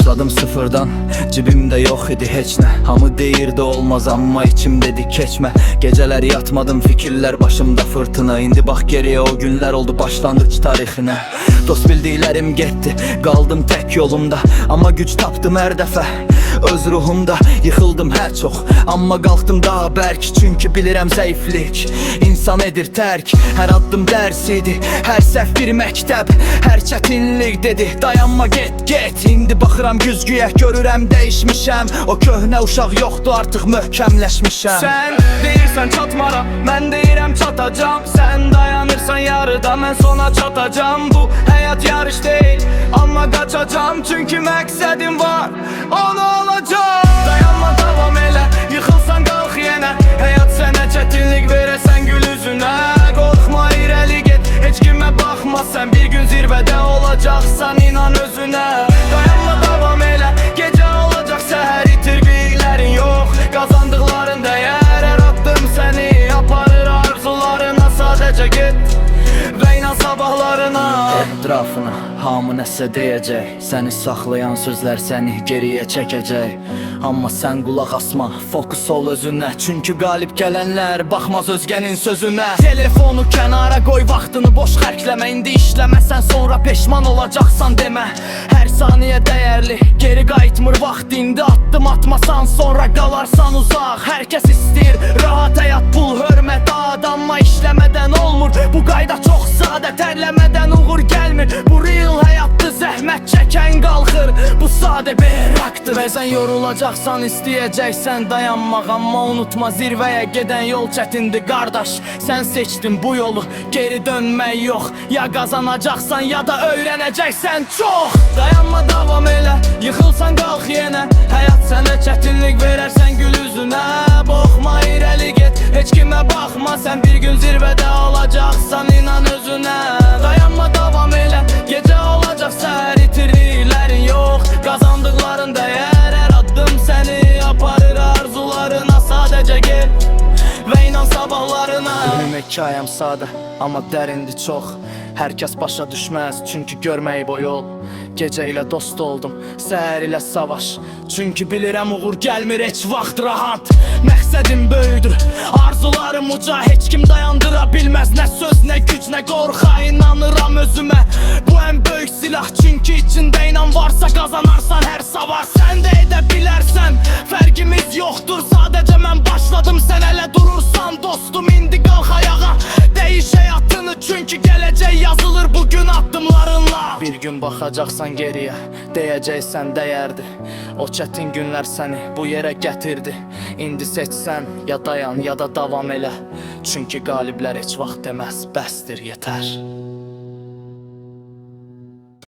Başladım sıfırdan, cibimde yok idi heç nə. Hamı deyirdi olmaz amma içim dedi keçmə. Geceler yatmadım, fikirler başımda fırtına. İndi bax geriye, o günler oldu başlangıç tarixinə. Dost bildiklerim getdi, qaldım tek yolumda. Amma güc tapdım hər dəfə öz ruhumda. Yıxıldım hər çox, amma qalxdım daha bərk. Çünki bilirəm zəiflik insan edir tərk. Hər addım dərs idi, hər səhv bir məktəb. Hər çətinlik dedi, dayanma get get. İndi baxıram güzgüyə, görürəm dəyişmişəm. O köhnə uşaq yoxdur, artıq möhkəmləşmişəm. Sən deyirsən çatmaram, mən deyirəm çatacam. Sən dayanırsan yarıda, mən sona çatacam. Bu həyat yarış deyil, amma qaçacam. Çünki məqsədim var, onu alacam. Dayanma, davam elə, yıxılsan qalx yenə. Həyat sənə çətinlik verəsən gül üzünə. Qorxma, irəli get, heç kimə baxma. Sən bir gün zirvədə olacaqsan, inan özünə. Dayanma, davam elə, gecə olacaq səhər. İtirdiklərin yox, qazandıqların dəyər. Hər addım səni aparır arzularına. Sadəcə get və inan sabahlarına. Etrafına hamı nəsə deyəcək, səni saxlayan sözlər səni geriyə çəkəcək. Amma sən qulaq asma, fokus ol özünə. Çünki qalib gələnlər baxmaz özgənin sözünə. Telefonu kənara qoy, vaxtını boş xərcləmə. İndi işləməsən sonra peşman olacaqsan demə. Hər saniyə dəyərli, geri qayıtmır vaxt. İndi addım atmasan sonra qalarsan uzaq. Hər kəs istəyir rahat həyat, pul, hörmət, adamma işləmədən olmur. Bu qayda çox sadə, tərləmədən uğur gəlmir. Bu real həyatdır, zəhmət çəkən qalxır. Bu sadə berraktır. Bəzən yorulacaqsan, istəyəcəksən dayanmaq. Amma unutma, zirvəyə gedən yol çətindir qardaş. Sən seçdin bu yolu, geri dönmək yox. Ya qazanacaqsan ya da öyrənəcəksən çox. Dayanma, davam elə, yıxılsan qalx yenə. Həyat sənə çətinlik verərsən gül üzünə. Baxma, irəli get, heç kimə baxma. Sən bir gün zirvədə olacaqsan, inan özünə. Dayanma, davam elə, gecə olacaq səhər. İtirdiklərin yox, qazandıqların dəyər. Hər addım səni aparır arzularına. Sadəcə get və inan sabahlarına. Benim hekayəm sadə, amma dərindir çox. Hər kəs başa düşməz, çünki görməyib o yol. Gecə ilə dost oldum, səhər ilə savaş. Çünki bilirəm uğur gəlmir heç vaxt rahat. Məqsədim böyüdür, arzularım uca. Heç kim dayandıra bilməz, nə söz, nə güc, nə qorxa. İnanıram özümə, bu ən böyük silah. Çünki içində inan varsa qazanarsan hər savaş. Sən də edə bilərsən, fərqimiz yoxdur. Sadəcə mən başladım, sən hələ durursan dostum. İndi qalx ayağa, dəyiş həyatını. Çünki gələcək yazılır bugün addımlarınla. Bir gün baxacaqsan geriyə, deyəcəksən dəyərdi. O çətin günlər səni bu yerə gətirdi. İndi seçsən, ya dayan ya da davam elə. Çünki qaliblər heç vaxt deməz bəsdir, yetər.